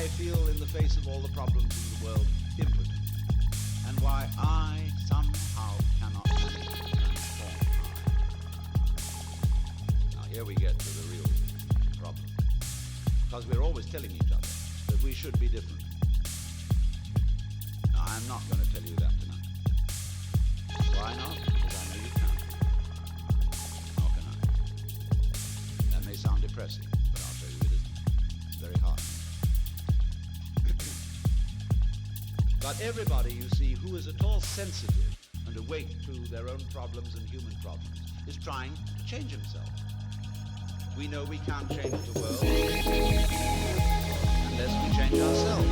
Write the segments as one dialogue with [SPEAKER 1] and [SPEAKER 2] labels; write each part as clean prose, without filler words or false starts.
[SPEAKER 1] I feel in the face of all the problems in the world impotent, and why I somehow cannot manage to transform I. Now here we get to the real problem, because we're always telling each other that we should be different. Now I'm not going to tell you that tonight. Why not? Because I know you can't. Nor can I. That may sound depressing, but I'll tell you it isn't. It's very hard. But everybody, you see, who is at all sensitive and awake to their own problems and human problems, is trying to change himself. We know we can't change the world unless we change ourselves.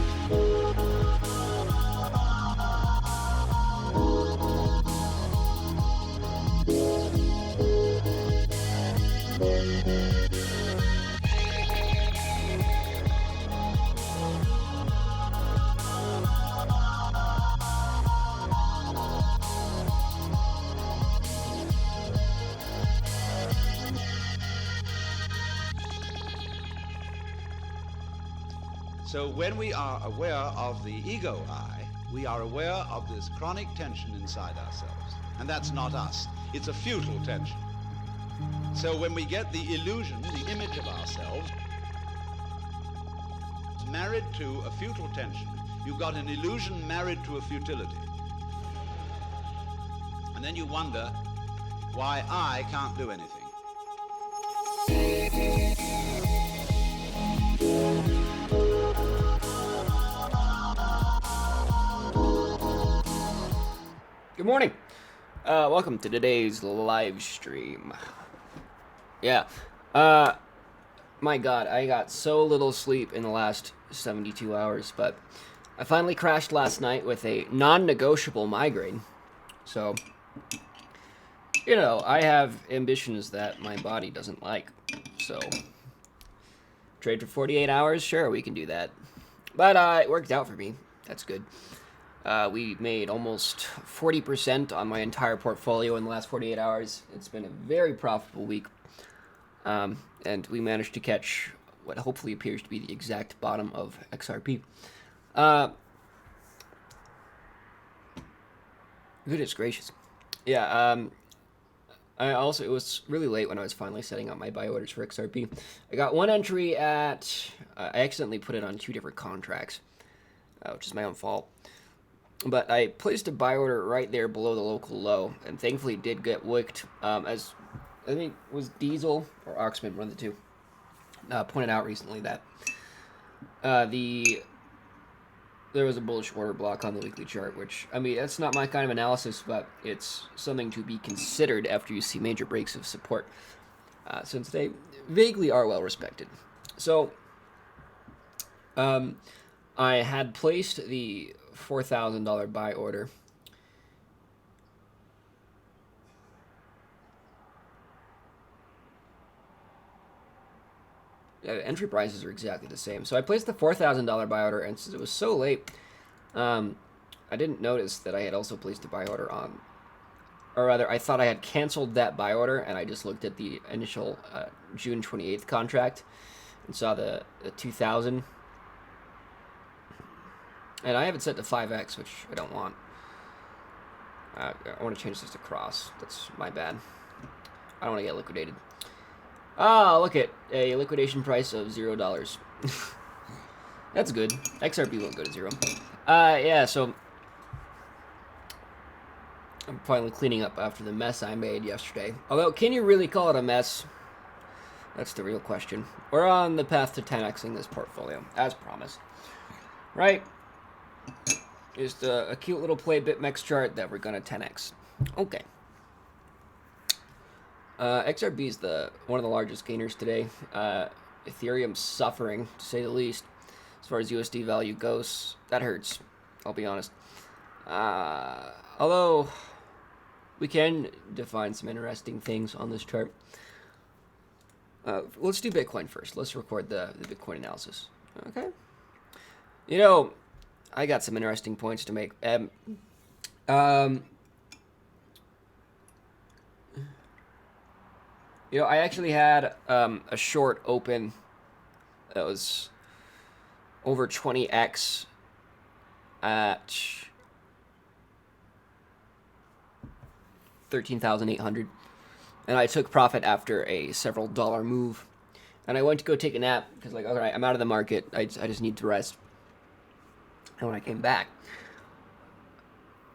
[SPEAKER 1] So when we are aware of the ego I, we are aware of this chronic tension inside ourselves. And that's not us. It's a futile tension. So when we get the illusion, the image of ourselves, married to a futile tension, you've got an illusion married to a futility. And then you wonder why I can't do anything.
[SPEAKER 2] Good morning. Welcome to today's live stream. Yeah. My God, I got so little sleep in the last 72 hours, but I finally crashed last night with a non-negotiable migraine. So, you know, I have ambitions that my body doesn't like. So, trade for 48 hours? Sure, we can do that. But it worked out for me. That's good. We made almost 40% on my entire portfolio in the last 48 hours. It's been a very profitable week. And we managed to catch what hopefully appears to be the exact bottom of XRP. Goodness gracious. Yeah, it was really late when I was finally setting up my buy orders for XRP. I got one entry at, I accidentally put it on two different contracts, which is my own fault. But I placed a buy order right there below the local low, and thankfully it did get wicked, as I think it was Diesel or Oxman, one of the two, pointed out recently that there was a bullish order block on the weekly chart, which, I mean, that's not my kind of analysis, but it's something to be considered after you see major breaks of support, since they vaguely are well respected. So, I had placed the $4,000 buy order. Entry prices are exactly the same. So I placed the $4,000 buy order, and since it was so late, I didn't notice that I had also placed a buy order on, or rather, I thought I had canceled that buy order, and I just looked at the initial June 28th contract and saw the 2,000. And I have it set to 5x, which I don't want. I want to change this to cross. That's my bad. I don't want to get liquidated. Ah, look at a liquidation price of $0. That's good. XRP won't go to zero. Yeah, so I'm finally cleaning up after the mess I made yesterday. Although, can you really call it a mess? That's the real question. We're on the path to 10xing this portfolio, as promised. Right? Just a cute little play BitMEX chart that we're going to 10x. Okay. XRP is one of the largest gainers today. Ethereum's suffering, to say the least, as far as USD value goes. That hurts, I'll be honest. Although, we can define some interesting things on this chart. Let's do Bitcoin first. Let's record the Bitcoin analysis. Okay. You know, I got some interesting points to make. You know, I actually had a short open that was over 20x at 13,800, and I took profit after a several dollar move. And I went to go take a nap because, like, all right, I'm out of the market. I just need to rest. And when I came back,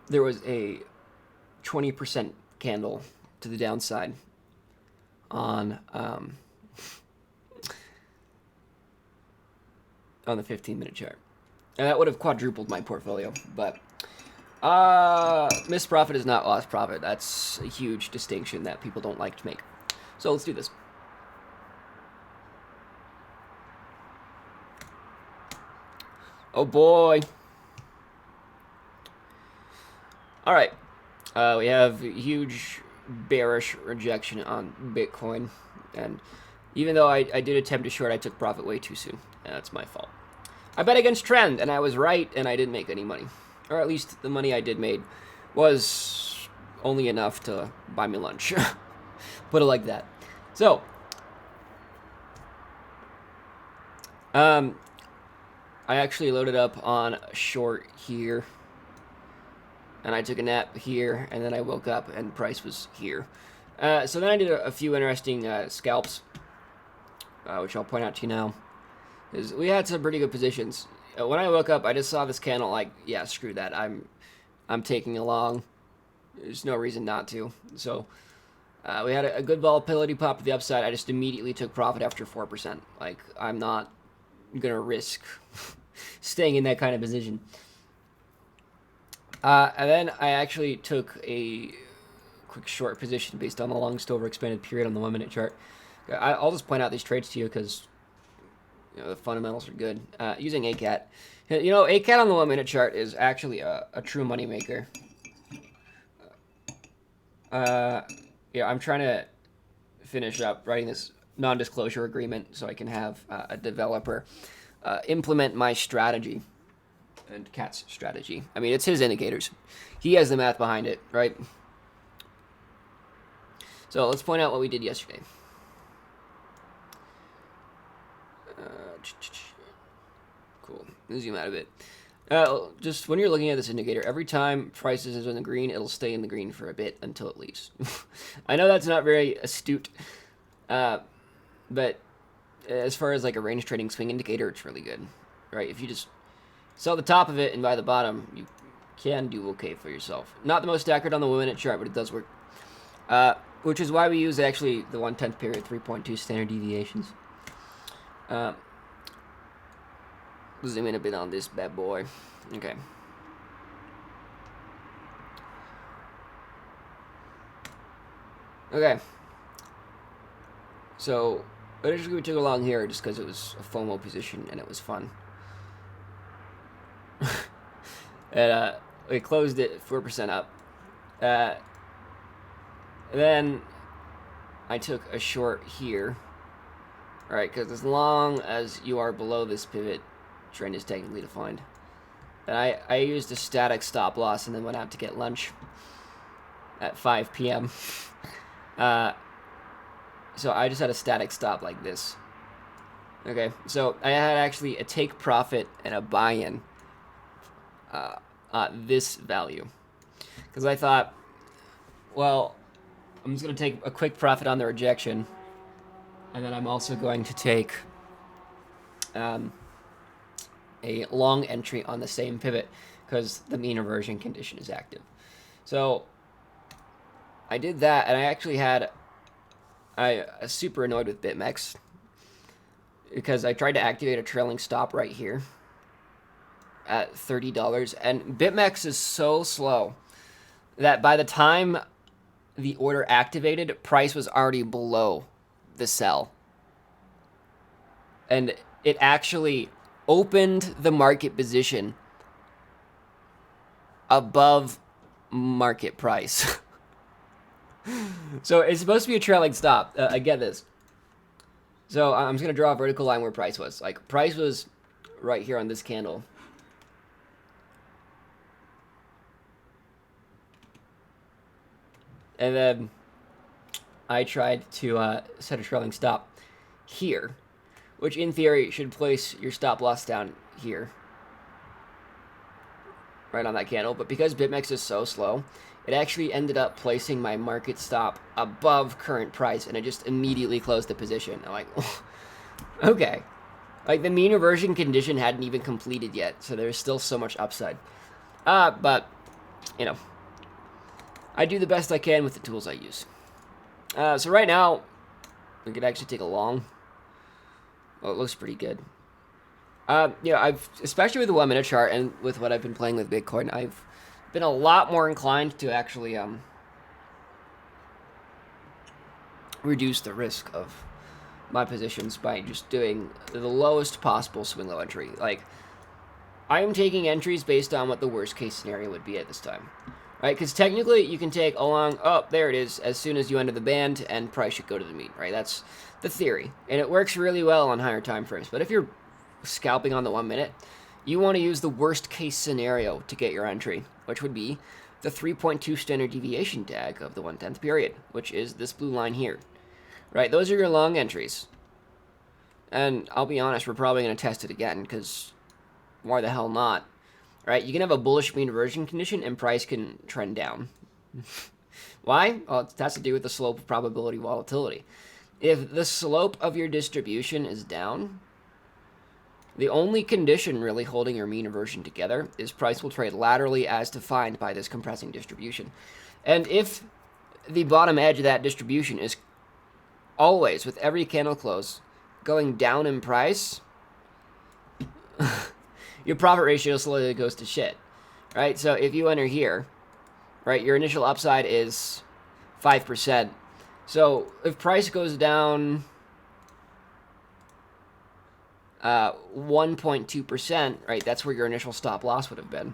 [SPEAKER 2] there was a 20% candle to the downside on the 15-minute chart. And that would have quadrupled my portfolio, but missed profit is not lost profit. That's a huge distinction that people don't like to make. So let's do this. Oh boy. All right. We have huge bearish rejection on Bitcoin. And even though I did attempt to short, I took profit way too soon. That's my fault. I bet against trend, and I was right, and I didn't make any money. Or at least the money I did made was only enough to buy me lunch. Put it like that. So, I actually loaded up on a short here, and I took a nap here, and then I woke up, and the price was here. So then I did a few interesting scalps, which I'll point out to you now. Is we had some pretty good positions. When I woke up, I just saw this candle, like, yeah, screw that. I'm taking a long. There's no reason not to. So we had a good volatility pop to the upside. I just immediately took profit after 4%. Like, I'm not gonna risk staying in that kind of position. And then I actually took a quick short position based on the longest overexpanded period on the 1-minute chart. I'll just point out these trades to you because the fundamentals are good. Using ACAT. ACAT on the 1-minute chart is actually a true money maker. I'm trying to finish up writing this non-disclosure agreement so I can have a developer implement my strategy and Cat's strategy. I mean, it's his indicators. He has the math behind it, right? So let's point out what we did yesterday. Cool. Zoom out a bit. Just when you're looking at this indicator, every time prices is in the green, it'll stay in the green for a bit until it leaves. I know that's not very astute, but as far as like a range trading swing indicator, it's really good, right? If you just sell the top of it and buy the bottom, you can do okay for yourself. Not the most accurate on the 1-minute chart, but it does work. Which is why we use actually the 1/10 period, 3.2 standard deviations. Zoom in a bit on this bad boy. Okay. Okay. So, initially we took along here just because it was a FOMO position and it was fun. And we closed it 4% up. Then I took a short here. Alright, because as long as you are below this pivot, trend is technically defined. And I used a static stop loss and then went out to get lunch at 5 p.m. So I just had a static stop like this. Okay, so I had actually a take profit and a buy-in this value. Because I thought, well, I'm just going to take a quick profit on the rejection. And then I'm also going to take a long entry on the same pivot because the mean reversion condition is active. So I did that, and I actually had I was super annoyed with BitMEX because I tried to activate a trailing stop right here at $30, and BitMEX is so slow that by the time the order activated, price was already below the sell. And it actually opened the market position above market price. So it's supposed to be a trailing stop. I get this. So I'm just going to draw a vertical line where price was. Like, price was right here on this candle. And then I tried to set a trailing stop here, which in theory should place your stop loss down here, right on that candle. But because BitMEX is so slow, it actually ended up placing my market stop above current price, and it just immediately closed the position. I'm like, okay. Like, the mean reversion condition hadn't even completed yet, so there's still so much upside. But, you know, I do the best I can with the tools I use. So right now, we could actually take a long. Oh, it looks pretty good. I've, especially with the 1 minute chart and with what I've been playing with Bitcoin, I've been a lot more inclined to actually reduce the risk of my positions by just doing the lowest possible swing low entry. Like, I am taking entries based on what the worst case scenario would be at this time, right? Because technically you can take along, oh, there it is, as soon as you enter the band, and price should go to the mean, right? That's the theory, and it works really well on higher time frames. But if you're scalping on the 1 minute, you want to use the worst case scenario to get your entry, which would be the 3.2 standard deviation tag of the 1/10th period, which is this blue line here, right? Those are your long entries. And I'll be honest, we're probably going to test it again, because why the hell not, right? You can have a bullish mean reversion condition and price can trend down. Why? Well, it has to do with the slope of probability volatility. If the slope of your distribution is down, the only condition really holding your mean reversion together is price will trade laterally as defined by this compressing distribution. And if the bottom edge of that distribution is always, with every candle close, going down in price, your profit ratio slowly goes to shit, right? So if you enter here, right, your initial upside is 5%. So if price goes down 1.2%, right, that's where your initial stop loss would have been.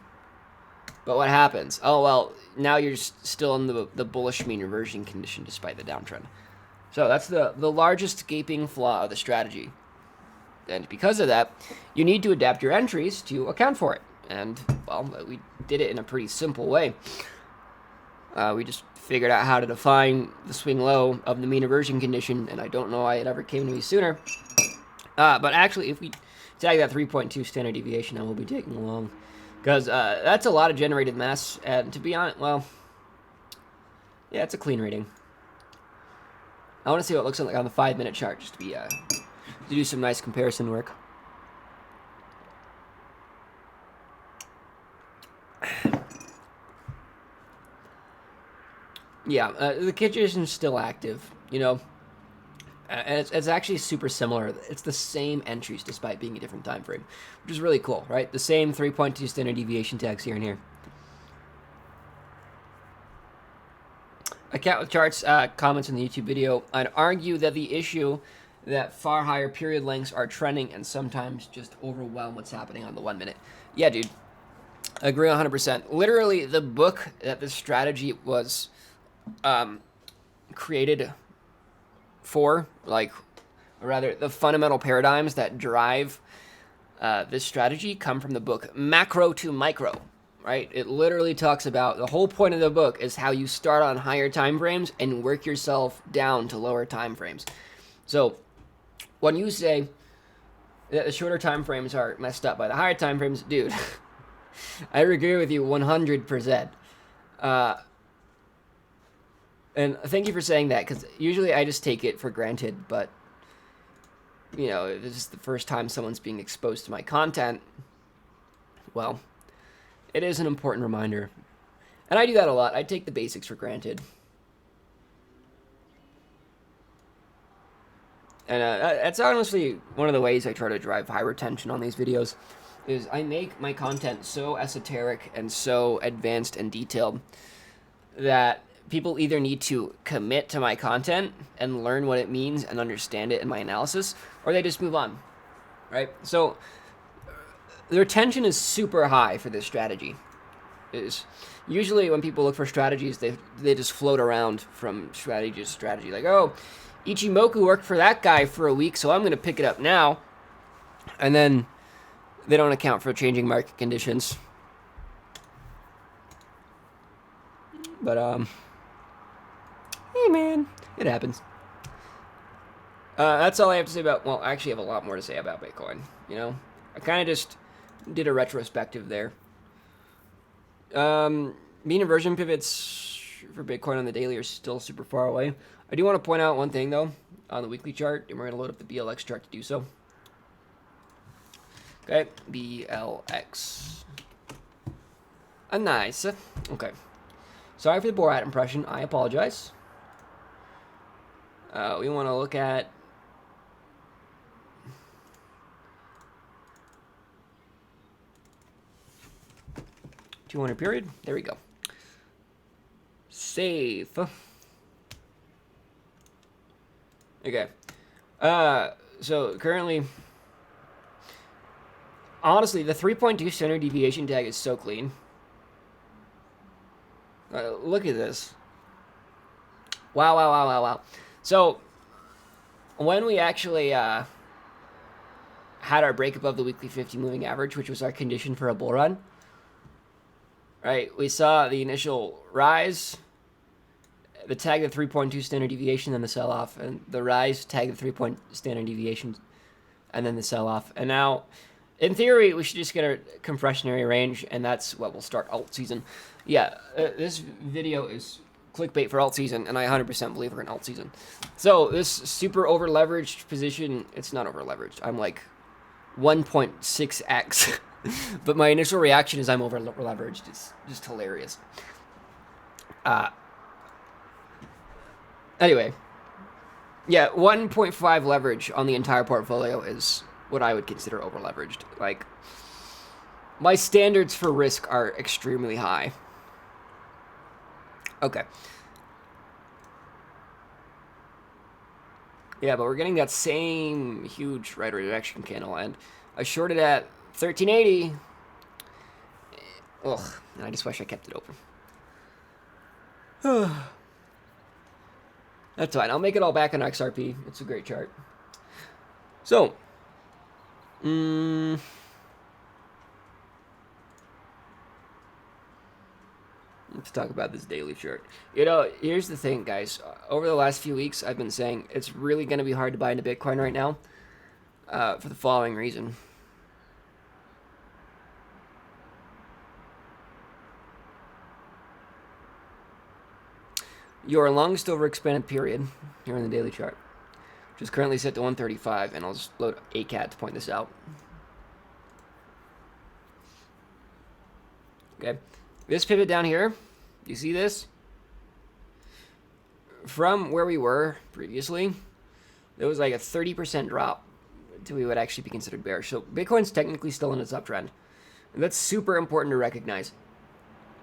[SPEAKER 2] But what happens? Oh, well, now you're still in the bullish mean reversion condition despite the downtrend. So that's the largest gaping flaw of the strategy. And because of that, you need to adapt your entries to account for it. And, well, we did it in a pretty simple way. We just figured out how to define the swing low of the mean reversion condition, and I don't know why it ever came to me sooner. But actually, if we tag that 3.2 standard deviation, I will be taking along. Because that's a lot of generated mass, and to be honest, well, yeah, it's a clean reading. I want to see what it looks like on the 5 minute chart, just to be to do some nice comparison work. Yeah, the condition's still active, you know, and it's actually super similar. It's the same entries despite being a different time frame, which is really cool, right? The same 3.2 standard deviation tags here and here. Account with charts, comments in the YouTube video. I'd argue that the issue that far higher period lengths are trending and sometimes just overwhelm what's happening on the 1 minute. Yeah, dude. I agree 100%. Literally, the book that this strategy was created for, like, or rather, the fundamental paradigms that drive this strategy come from the book Macro to Micro, right? It literally talks about, the whole point of the book is how you start on higher time frames and work yourself down to lower time frames. So when you say that the shorter time frames are messed up by the higher time frames, dude, I agree with you 100%. And thank you for saying that, because usually I just take it for granted, but, you know, if this is the first time someone's being exposed to my content, well, it is an important reminder. And I do that a lot. I take the basics for granted. And that's honestly one of the ways I try to drive high retention on these videos, is I make my content so esoteric and so advanced and detailed that people either need to commit to my content and learn what it means and understand it in my analysis, or they just move on, right? So the retention is super high for this strategy. Is usually when people look for strategies, they just float around from strategy to strategy. Like, oh, Ichimoku worked for that guy for a week, so I'm going to pick it up now. And then they don't account for changing market conditions. But, hey man, it happens. That's all I have to say about. Well, I actually have a lot more to say about Bitcoin. You know, I kind of just did a retrospective there. Mean inversion pivots for Bitcoin on the daily are still super far away. I do want to point out one thing though on the weekly chart, and we're going to load up the BLX chart to do so. Okay, BLX. Nice. Okay. Sorry for the Borat impression. I apologize. We want to look at 200 period. There we go. Safe. Okay. So currently, honestly, the 3.2 standard deviation tag is so clean. Look at this. Wow, wow, wow, wow, wow. So, when we actually had our break above the weekly 50 moving average, which was our condition for a bull run, right, we saw the initial rise, the tag of 3.2 standard deviation, then the sell-off, and the rise, tag of 3 standard deviation, and then the sell-off. And now, in theory, we should just get a compressionary range, and that's what will start alt season. Yeah, this video is clickbait for alt season, and I 100% believe we're in alt season. So this super over leveraged position, it's not over leveraged. I'm like 1.6x, but my initial reaction is I'm over leveraged. It's just hilarious. Anyway, yeah, 1.5 leverage on the entire portfolio is what I would consider over leveraged. Like, my standards for risk are extremely high. Okay. Yeah, but we're getting that same huge right rejection candle, and I shorted at 1380. Ugh, and I just wish I kept it open. That's fine. I'll make it all back on XRP. It's a great chart. So, let's talk about this daily chart. You know, here's the thing, guys. Over the last few weeks, I've been saying it's really going to be hard to buy into Bitcoin right now for the following reason. Your longest overexpanded period here in the daily chart, which is currently set to 135, and I'll just load ACAT to point this out. Okay, this pivot down here, you see this? From where we were previously, there was like a 30% drop until we would actually be considered bearish. So Bitcoin's technically still in its uptrend, and that's super important to recognize.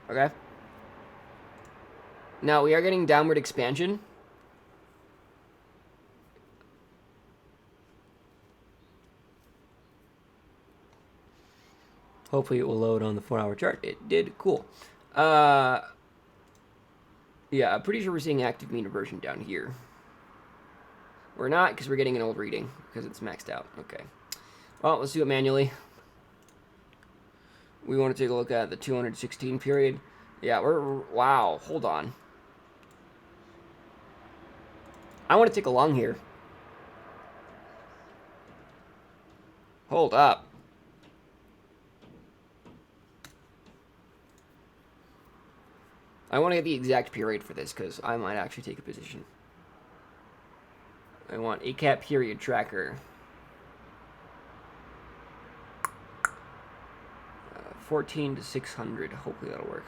[SPEAKER 2] Okay? Now, we are getting downward expansion. Hopefully it will load on the 4-hour chart. It did. Cool. Yeah, I'm pretty sure we're seeing active mean inversion down here. We're not, because we're getting an old reading, because it's maxed out. Okay. Well, let's do it manually. We want to take a look at the 216 period. Yeah, wow, hold on. I want to take a long here. Hold up. I want to get the exact period for this because I might actually take a position. I want ACAT period tracker. 14 to 600. Hopefully that'll work.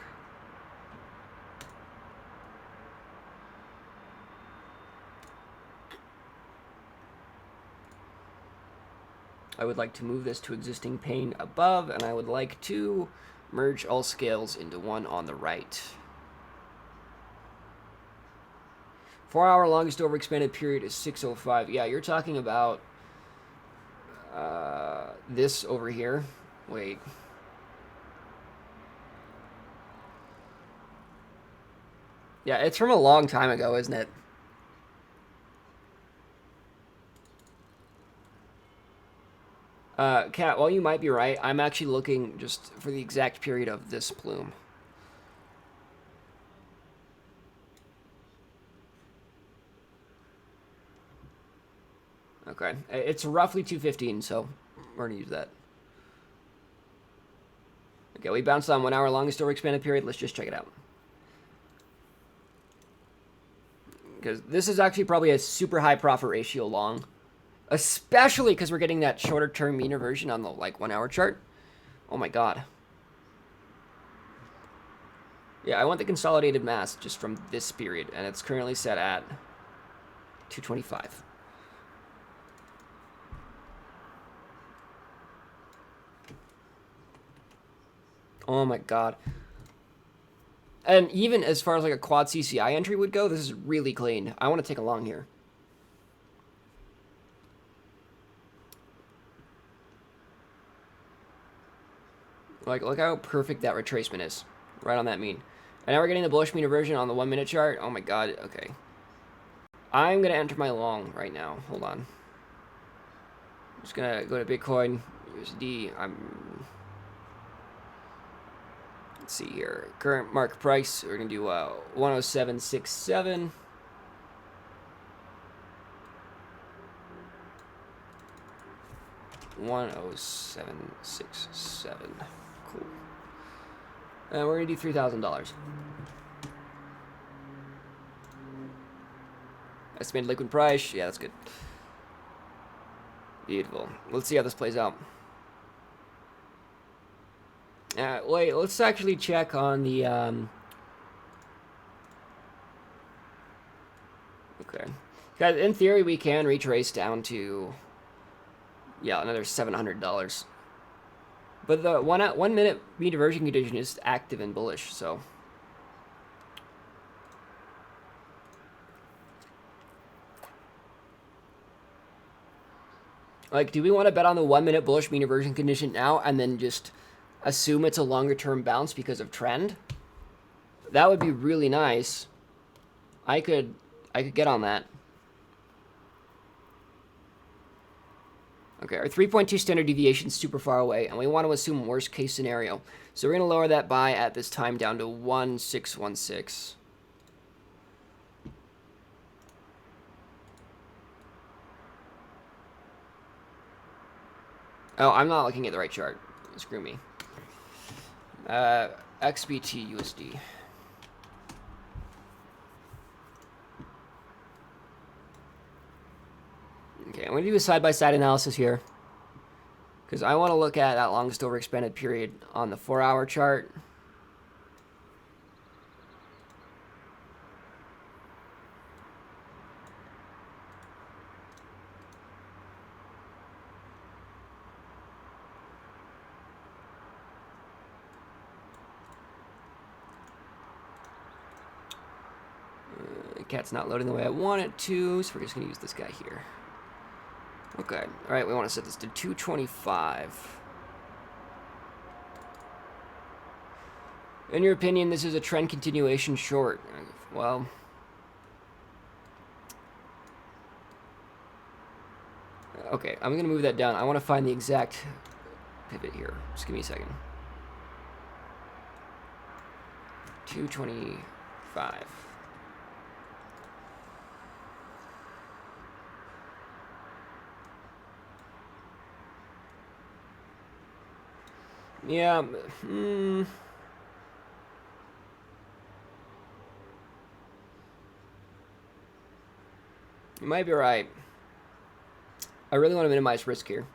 [SPEAKER 2] I would like to move this to existing pane above, and I would like to merge all scales into one on the right. 4-hour longest overexpanded period is 605. Yeah, you're talking about this over here. Wait. Yeah, it's from a long time ago, isn't it? Kat, while you might be right, I'm actually looking just for the exact period of this plume. Okay, it's roughly 215, so we're gonna use that. Okay, we bounced on 1 hour longest over expanded period. Let's just check it out. Because this is actually probably a super high profit ratio long. Especially because we're getting that shorter term mean reversion on the like 1 hour chart. Oh my god. Yeah, I want the consolidated mass just from this period, and it's currently set at 225. Oh my god. And even as far as like a quad CCI entry would go, this is really clean. I want to take a long here. Like, look how perfect that retracement is. Right on that mean. And now we're getting the bullish mean reversion on the 1 minute chart. Oh my god, okay. I'm going to enter my long right now. Hold on. I'm just going to go to Bitcoin, USD. Let's see here. Current market price, we're going to do 107.67. $107.67. Cool. And we're going to do $3,000. Estimated liquid price. Yeah, that's good. Beautiful. Let's see how this plays out. Wait, let's actually check on the... Okay. Guys, in theory, we can retrace down to... Yeah, another $700. But the 1 minute mean diversion condition is active and bullish, so... Like, do we want to bet on the 1 minute bullish mean reversion condition now and then just assume it's a longer term bounce because of trend? That would be really nice. I could get on that. Okay, our 3.2 standard deviation is super far away, and we want to assume worst case scenario. So we're going to lower that buy at this time down to 1616. Oh, I'm not looking at the right chart. Screw me. XBT USD. Okay, I'm going to do a side-by-side analysis here. Because I want to look at that longest overexpanded period on the 4 hour chart. Cat's not loading the way I want it to, so we're just going to use this guy here. Okay, alright, we want to set this to 225. In your opinion, this is a trend continuation short. Well... Okay, I'm going to move that down. I want to find the exact pivot here. Just give me a second. 225. Yeah, you might be right. I really want to minimize risk here.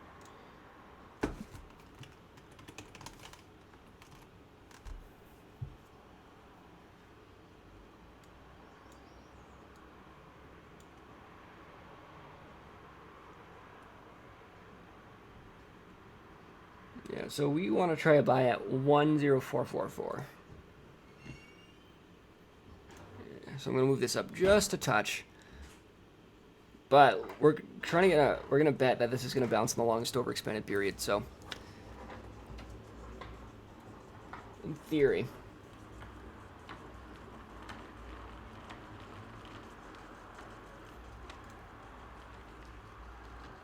[SPEAKER 2] Yeah, so we want to try a buy at 10444. Yeah, so I'm going to move this up just a touch. But we're gonna bet that this is gonna bounce in the longest overexpanded period, so in theory.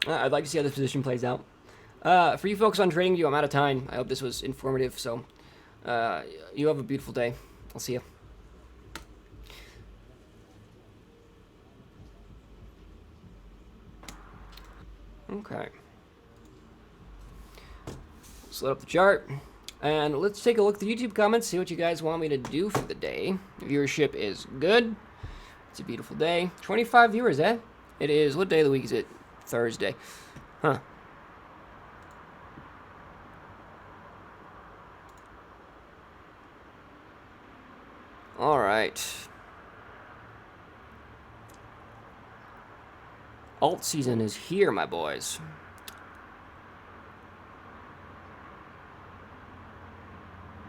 [SPEAKER 2] I'd like to see how this position plays out. For you folks on TradingView, I'm out of time. I hope this was informative, so you have a beautiful day. I'll see you. Okay. Let's load up the chart. And let's take a look at the YouTube comments, see what you guys want me to do for the day. Viewership is good. It's a beautiful day. 25 viewers, eh? It is. What day of the week is it? Thursday. Huh. All right. Alt season is here, my boys.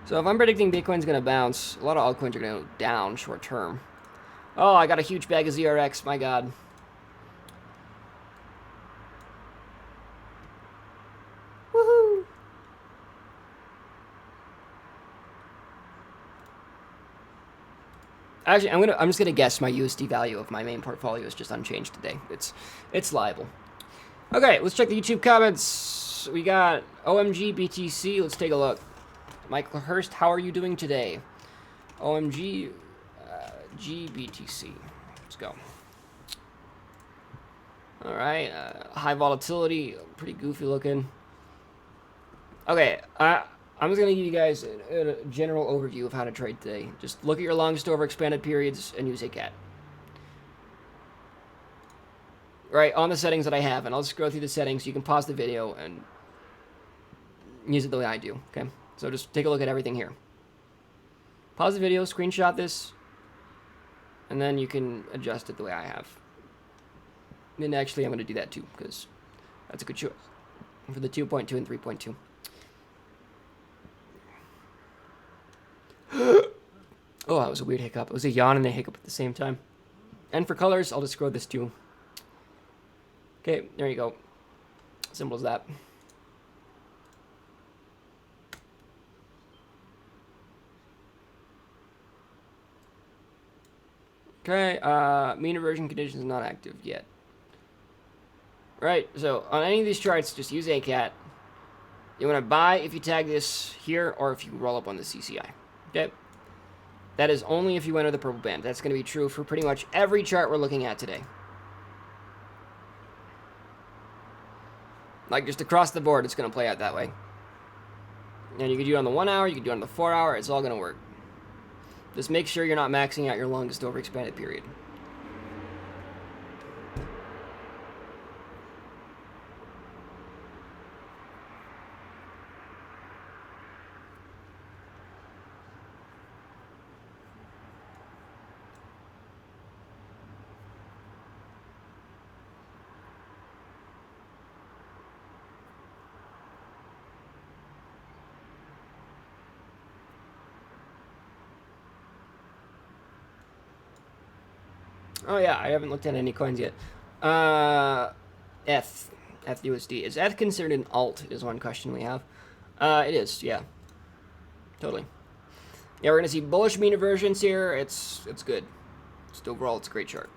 [SPEAKER 2] So if I'm predicting Bitcoin's going to bounce, a lot of altcoins are going to go down short term. Oh, I got a huge bag of ZRX, my god. Woohoo! Actually, I'm just gonna guess my USD value of my main portfolio is just unchanged today. It's liable. Okay, let's check the YouTube comments. We got OMG BTC. Let's take a look. Michael Hurst, how are you doing today? OMG GBTC. Let's go. All right, high volatility, pretty goofy looking. Okay, I'm just going to give you guys a general overview of how to trade today. Just look at your longest overexpanded periods and use a cat. Right, on the settings that I have, and I'll just go through the settings. You can pause the video and use it the way I do, okay? So just take a look at everything here. Pause the video, screenshot this, and then you can adjust it the way I have. And actually, I'm going to do that too, because that's a good choice for the 2.2 and 3.2. Oh, that was a weird hiccup. It was a yawn and a hiccup at the same time. And for colors, I'll just scroll this too. Okay, there you go. Simple as that. Okay, mean reversion conditions not active yet. Right, so on any of these charts, just use ACAT. You want to buy if you tag this here or if you roll up on the CCI. Okay? That is only if you enter the purple band. That's going to be true for pretty much every chart we're looking at today. Like, just across the board, it's going to play out that way. And you can do it on the 1 hour, you can do it on the 4 hour, it's all going to work. Just make sure you're not maxing out your longest overexpanded period. Oh yeah, I haven't looked at any coins yet. FUSD. Is ETH considered an alt is one question we have. It is, yeah. Totally. Yeah, we're gonna see bullish mean reversions here. It's good. Just overall, it's a great chart.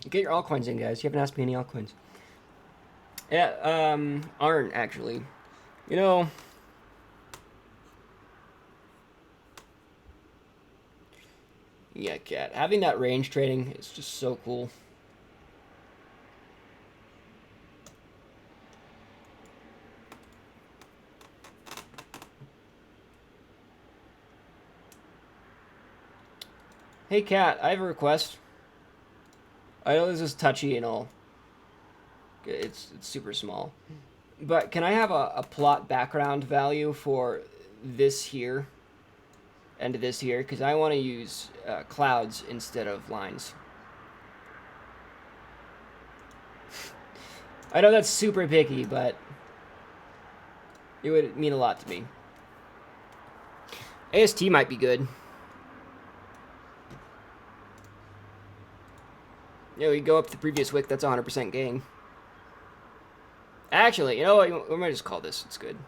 [SPEAKER 2] Get your altcoins in, guys. You haven't asked me any altcoins. Yeah, aren't actually. You know, yeah, cat. Having that range trading is just so cool. Hey, cat. I have a request. I know this is touchy and all. It's super small. But can I have a plot background value for this here and this here? Because I want to use clouds instead of lines. I know that's super picky, but it would mean a lot to me. AST might be good. Yeah, we go up the previous wick, that's 100% gain. Actually, you know what? We might just call this. It's good.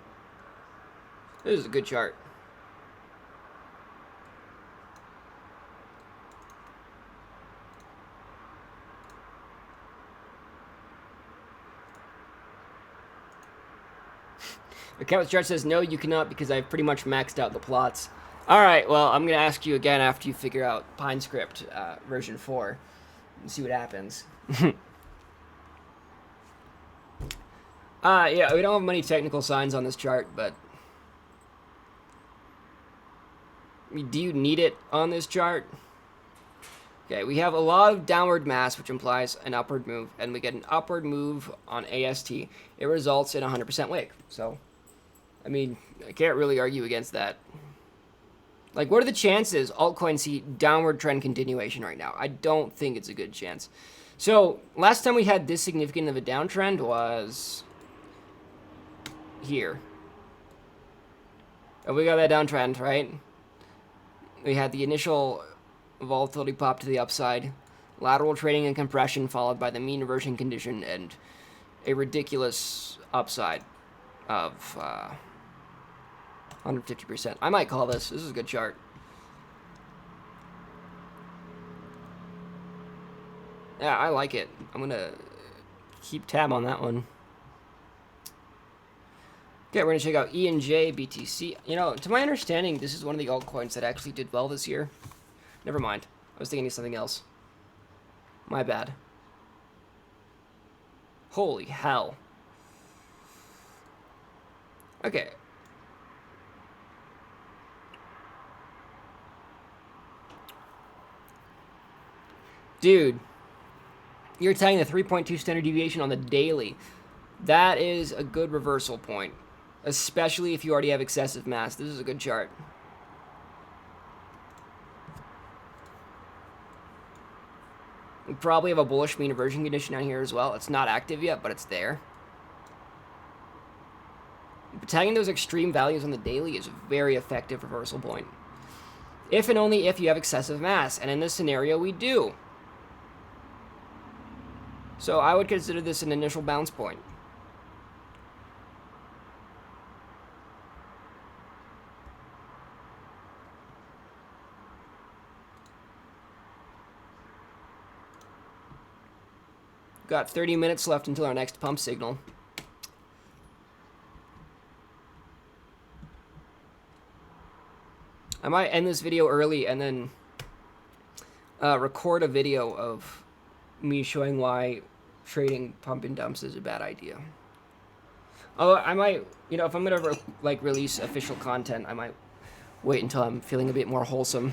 [SPEAKER 2] This is a good chart. The Campus Chart says, no, you cannot, because I've pretty much maxed out the plots. Alright, well, I'm going to ask you again after you figure out PineScript version 4 and see what happens. Yeah, we don't have many technical signs on this chart, but... do you need it on this chart? Okay, we have a lot of downward mass, which implies an upward move, and we get an upward move on AST. It results in 100% wake. So, I mean, I can't really argue against that. Like, what are the chances altcoins see downward trend continuation right now? I don't think it's a good chance. So, last time we had this significant of a downtrend was here. And we got that downtrend, right? We had the initial volatility pop to the upside, lateral trading and compression followed by the mean reversion condition, and a ridiculous upside of 150%. I might call this. This is a good chart. Yeah, I like it. I'm going to keep tab on that one. Okay, we're going to check out E&J, BTC. You know, to my understanding, this is one of the altcoins that actually did well this year. Never mind. I was thinking of something else. My bad. Holy hell. Okay. Dude. You're tagging the 3.2 standard deviation on the daily. That is a good reversal point. Especially if you already have excessive mass. This is a good chart. We probably have a bullish mean reversion condition down here as well. It's not active yet, but it's there. But tagging those extreme values on the daily is a very effective reversal point. If and only if you have excessive mass. And in this scenario, we do. So I would consider this an initial bounce point. Got 30 minutes left until our next pump signal. I might end this video early and then record a video of me showing why trading pump and dumps is a bad idea. Although I might, you know, if I'm gonna release official content, I might wait until I'm feeling a bit more wholesome.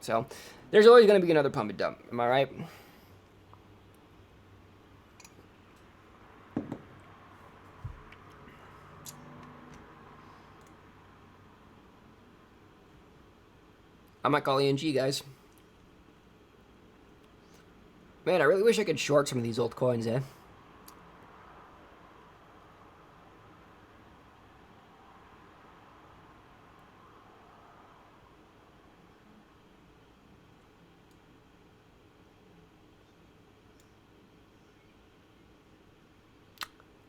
[SPEAKER 2] So there's always gonna be another pump and dump. Am I right? I might call ENG, guys. Man, I really wish I could short some of these old coins, eh?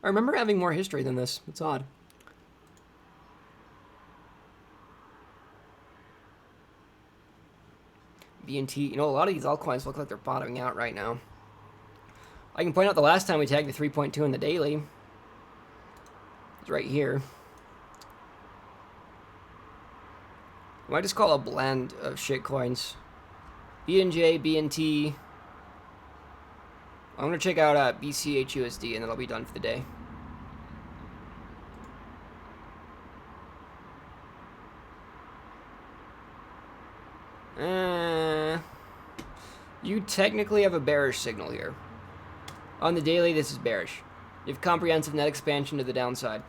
[SPEAKER 2] I remember having more history than this. It's odd. BNT, you know, a lot of these altcoins look like they're bottoming out right now. I can point out the last time we tagged the 3.2 in the daily. It's right here. I might just call a blend of shit coins. BNJ, BNT. I'm going to check out BCHUSD and then I'll be done for the day. You technically have a bearish signal here. On the daily, this is bearish. You have comprehensive net expansion to the downside.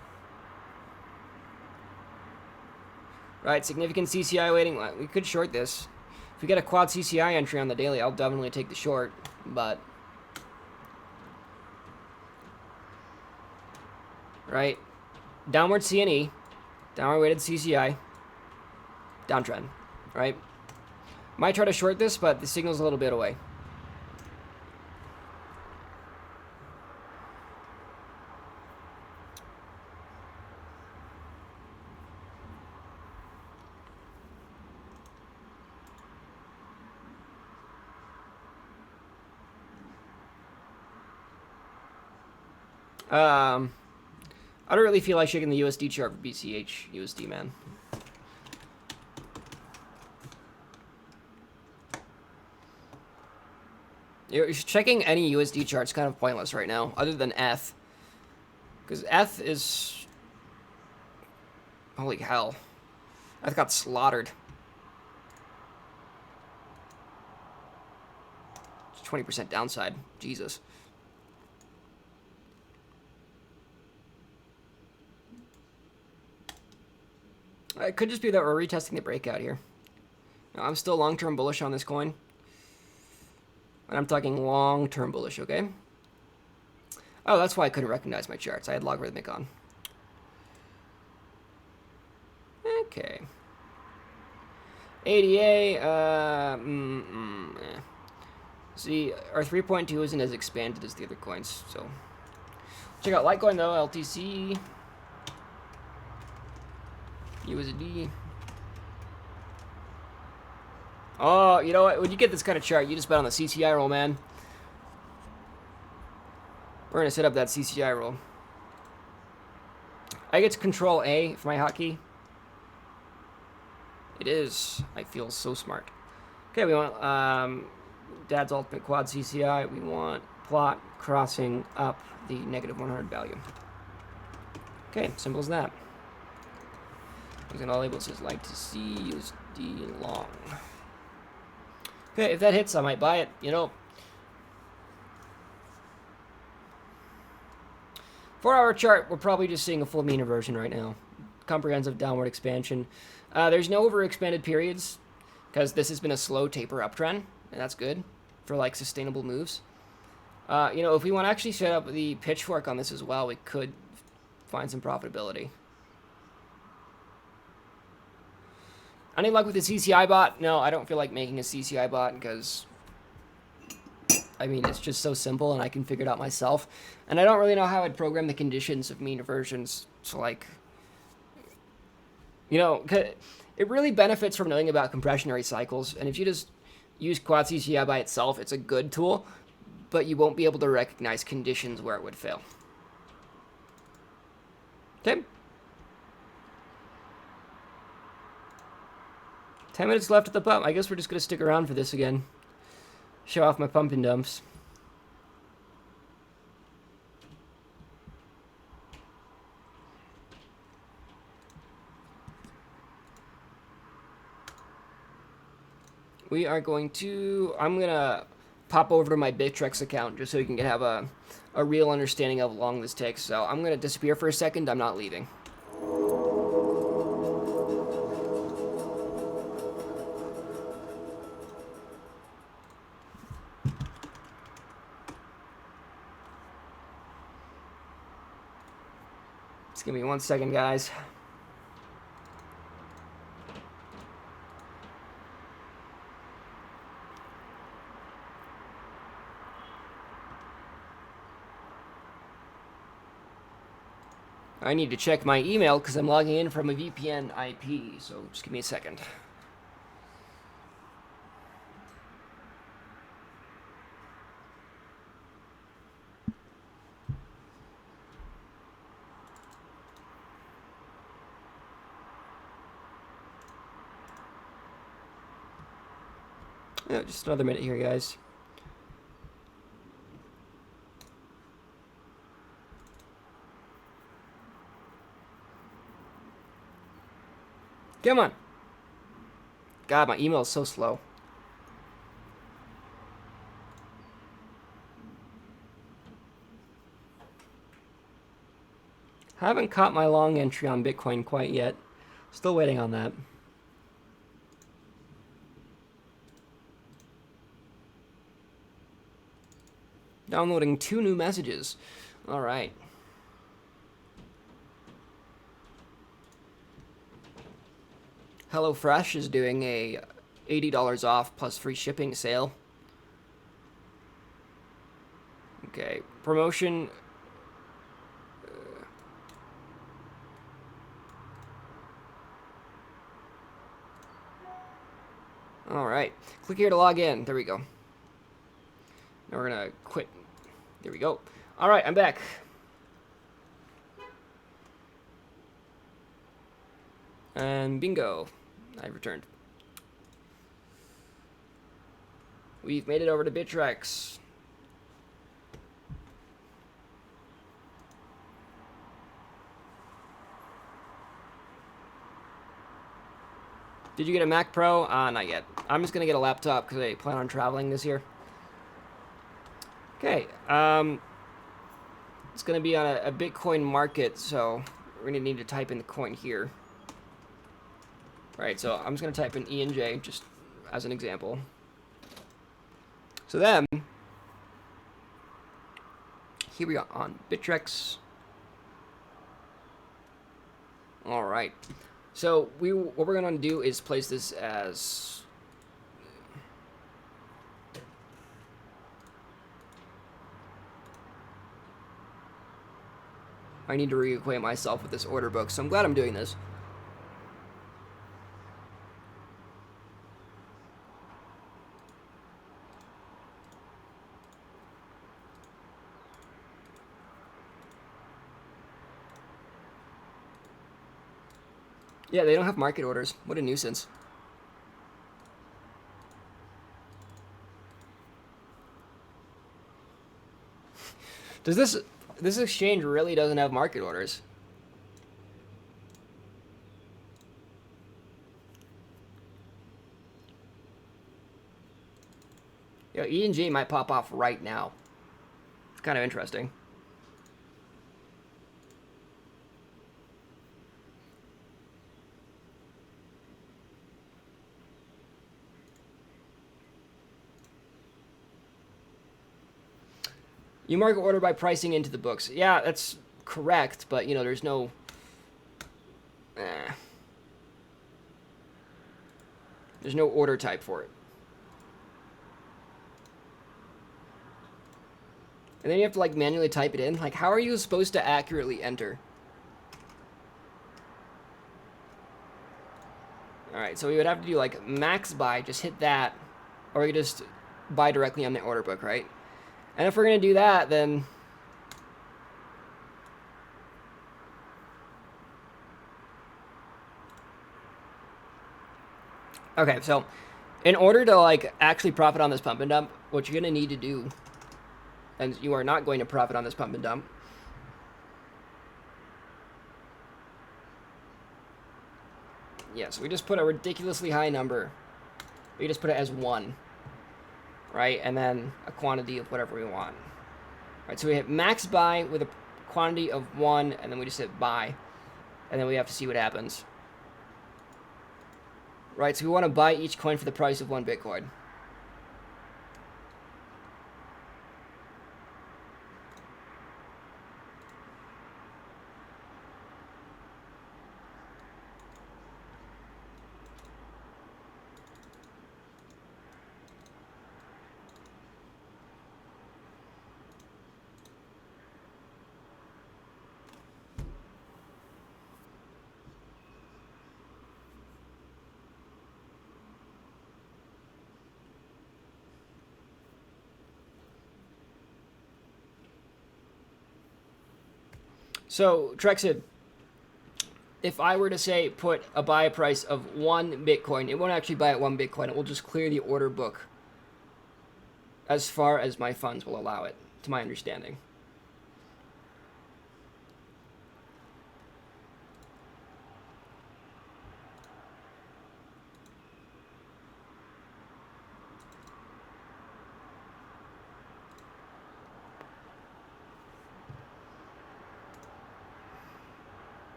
[SPEAKER 2] Right, significant CCI waiting. We could short this. If we get a quad CCI entry on the daily, I'll definitely take the short, but... Right, downward CNE, downward weighted CCI, downtrend, right? Might try to short this, but the signal's a little bit away. I don't really feel like shaking the USD chart for BCH USD, man. Checking any USD chart's kind of pointless right now, other than ETH. Because ETH is... Holy hell. ETH got slaughtered. 20% downside. Jesus. It could just be that we're retesting the breakout here. Now, I'm still long-term bullish on this coin. And I'm talking long-term bullish, okay? Oh, that's why I couldn't recognize my charts. I had logarithmic on. Okay. ADA, See, our 3.2 isn't as expanded as the other coins, so... Check out Litecoin, though, LTC... USD... Oh, you know what? When you get this kind of chart, you just bet on the CCI roll, man. We're going to set up that CCI roll. I get to Control A for my hotkey. It is. I feel so smart. Okay, we want Dad's Ultimate Quad CCI. We want plot crossing up the -100 value. Okay, simple as that. I'm going to label it says like to see USD long. Okay, if that hits, I might buy it, you know. 4-hour chart, we're probably just seeing a full mean inversion right now. Comprehensive downward expansion. There's no overexpanded periods, because this has been a slow taper uptrend, and that's good for, like, sustainable moves. You know, if we want to actually set up the pitchfork on this as well, we could find some profitability. Any luck with the CCI bot? No, I don't feel like making a CCI bot because, I mean, it's just so simple and I can figure it out myself. And I don't really know how I'd program the conditions of mean inversions to, like, you know, it really benefits from knowing about compressionary cycles. And if you just use Quad CCI by itself, it's a good tool, but you won't be able to recognize conditions where it would fail. Okay. 10 minutes left at the pump. I guess we're just going to stick around for this again. Show off my pump and dumps. We are going to... I'm going to pop over to my Bittrex account just so you can have a real understanding of how long this takes. So I'm going to disappear for a second. I'm not leaving. Just give me 1 second, guys. I need to check my email because I'm logging in from a VPN IP, so just give me a second. Yeah, just another minute here, guys. Come on. God, my email is so slow. Haven't caught my long entry on Bitcoin quite yet. Still waiting on that. Downloading 2 new messages. All right. HelloFresh is doing a $80 off plus free shipping sale. Okay, promotion. All right, click here to log in. There we go. Now we're gonna quit. There we go. All right, I'm back. And bingo, I returned. We've made it over to Bitrex. Did you get a Mac Pro? Not yet. I'm just gonna get a laptop because I plan on traveling this year. Okay, it's gonna be on a Bitcoin market, so we're gonna need to type in the coin here. Right, so I'm just gonna type in ENJ just as an example. So then, here we are on Bitrex. All right. So what we're gonna do is place this as I need to reacquaint myself with this order book, so I'm glad I'm doing this. Yeah, they don't have market orders. What a nuisance. Does this exchange really doesn't have market orders? Yeah, E&J might pop off right now. It's kind of interesting. You market order by pricing into the books. Yeah, that's correct, but you know, there's no there's no order type for it. And then you have to like manually type it in. Like, how are you supposed to accurately enter? All right, so we would have to do like max buy, just hit that, or we could just buy directly on the order book, right? And if we're gonna do that, then okay, so in order to like actually profit on this pump and dump, what you're gonna need to do, and you are not going to profit on this pump and dump, yeah, so we just put a ridiculously high number. We just put it as 1, right? And then a quantity of whatever we want. Right, so we hit max buy with a quantity of 1, and then we just hit buy. And then we have to see what happens. Right, so we want to buy each coin for the price of 1 Bitcoin. So, Trexid, if I were to say put a buy price of 1 Bitcoin, it won't actually buy at 1 Bitcoin. It will just clear the order book as far as my funds will allow it, to my understanding.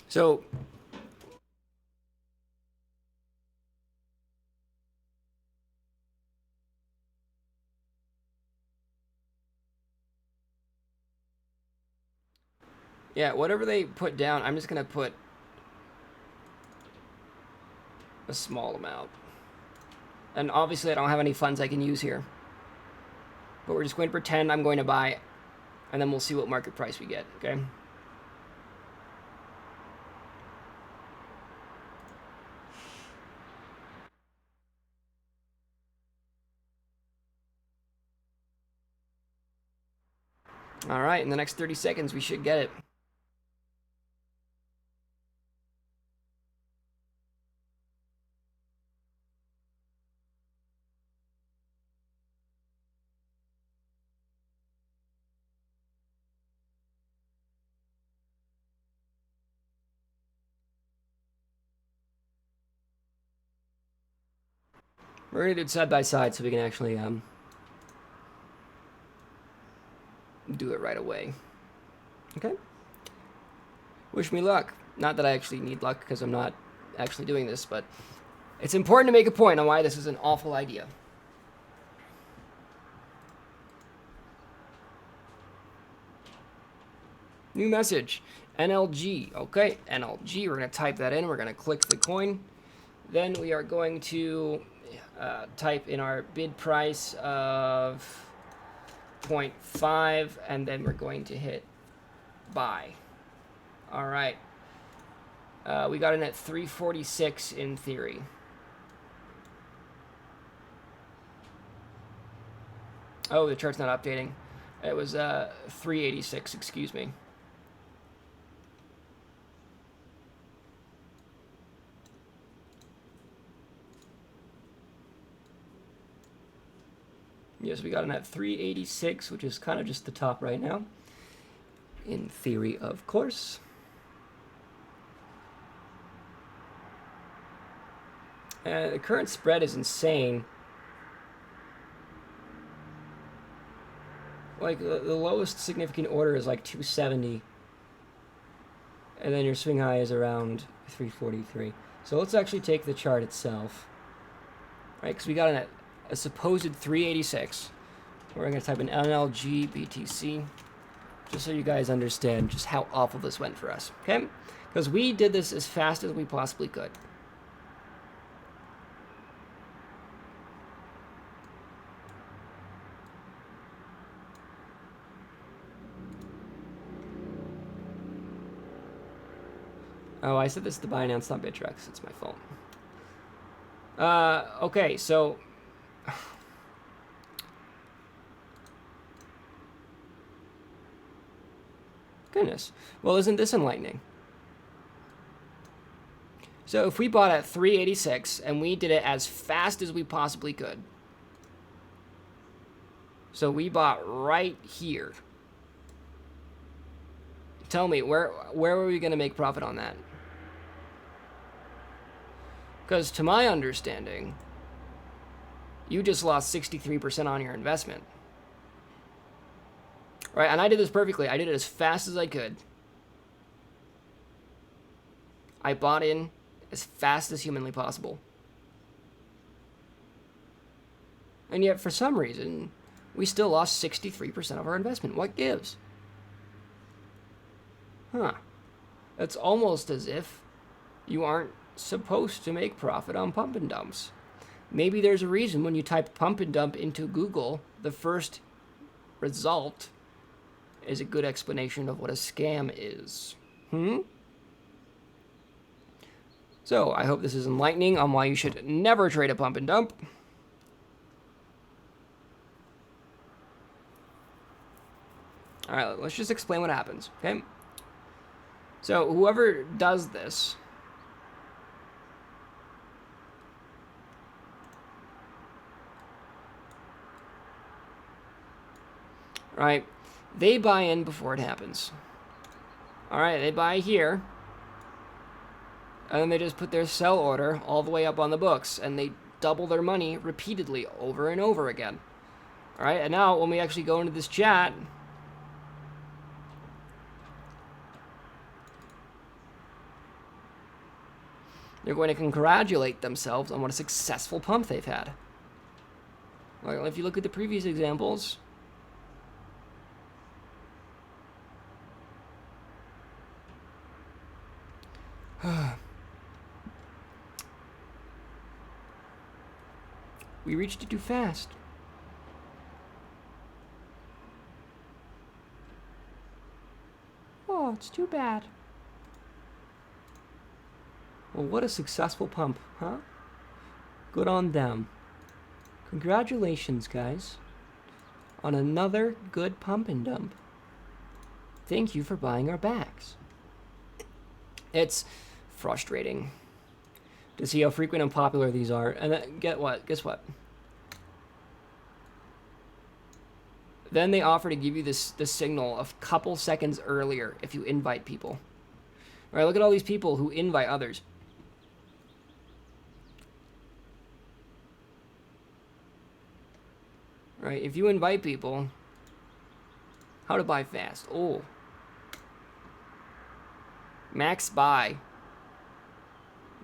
[SPEAKER 2] So, yeah, whatever they put down, I'm just going to put a small amount. And obviously I don't have any funds I can use here. But we're just going to pretend I'm going to buy, and then we'll see what market price we get, okay? All right, in the next 30 seconds, we should get it. We're going to do it side by side so we can actually do it right away. Okay? Wish me luck. Not that I actually need luck because I'm not actually doing this, but it's important to make a point on why this is an awful idea. New message. NLG. Okay, NLG. We're going to type that in. We're going to click the coin. Then we are going to type in our bid price of 0.5, and then we're going to hit buy. All right. We got in at 346 in theory. Oh, the chart's not updating. It was 386, excuse me. Yes, we got in at 386, which is kind of just the top right now. In theory, of course. The current spread is insane. Like, the lowest significant order is like 270. And then your swing high is around 343. So let's actually take the chart itself. Right, because we got in at a supposed 386. We're going to type in NLG BTC, just so you guys understand just how awful this went for us, okay? Because we did this as fast as we possibly could. Oh, I said this to Binance, not Bittrex. It's my fault. Okay, so goodness. Well, isn't this enlightening? So if we bought at 386 and we did it as fast as we possibly could. So we bought right here. Tell me, where were we going to make profit on that? Because to my understanding, you just lost 63% on your investment. Right, and I did this perfectly. I did it as fast as I could. I bought in as fast as humanly possible. And yet, for some reason, we still lost 63% of our investment. What gives? Huh. It's almost as if you aren't supposed to make profit on pump and dumps. Maybe there's a reason when you type pump and dump into Google, the first result is a good explanation of what a scam is. So, I hope this is enlightening on why you should never trade a pump and dump. Alright, let's just explain what happens, okay? So, whoever does this right, they buy in before it happens. Alright, they buy here. And then they just put their sell order all the way up on the books. And they double their money repeatedly over and over again. Alright, and now when we actually go into this chat, they're going to congratulate themselves on what a successful pump they've had. Well, if you look at the previous examples, we reached it too fast. Oh, it's too bad. Well, what a successful pump, huh? Good on them. Congratulations, guys, on another good pump and dump. Thank you for buying our bags. It's frustrating to see how frequent and popular these are. And then, Guess what? Then they offer to give you the signal a couple seconds earlier if you invite people. All right, look at all these people who invite others. Right, if you invite people, how to buy fast? Oh. Max buy.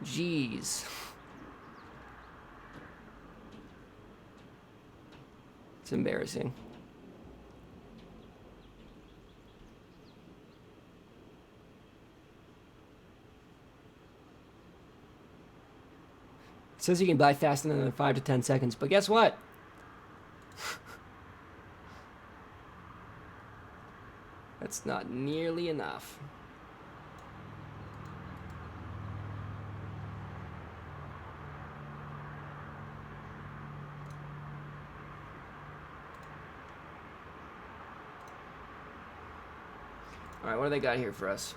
[SPEAKER 2] Jeez. It's embarrassing. It says you can buy fast in 5 to 10 seconds, but guess what? That's not nearly enough. All right, what do they got here for us?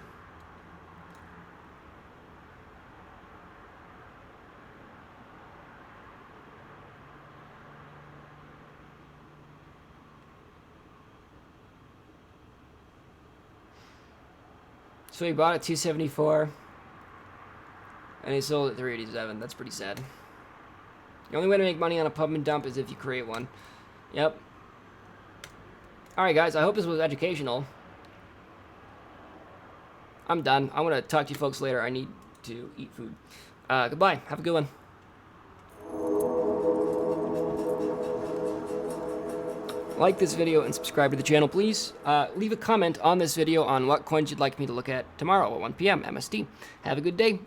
[SPEAKER 2] So he bought at 274, and he sold at 387. That's pretty sad. The only way to make money on a pump and dump is if you create one. Yep. All right, guys. I hope this was educational. I'm done. I'm gonna talk to you folks later. I need to eat food. Goodbye. Have a good one. Like this video and subscribe to the channel, please. Leave a comment on this video on what coins you'd like me to look at tomorrow at 1 p.m. MST. Have a good day.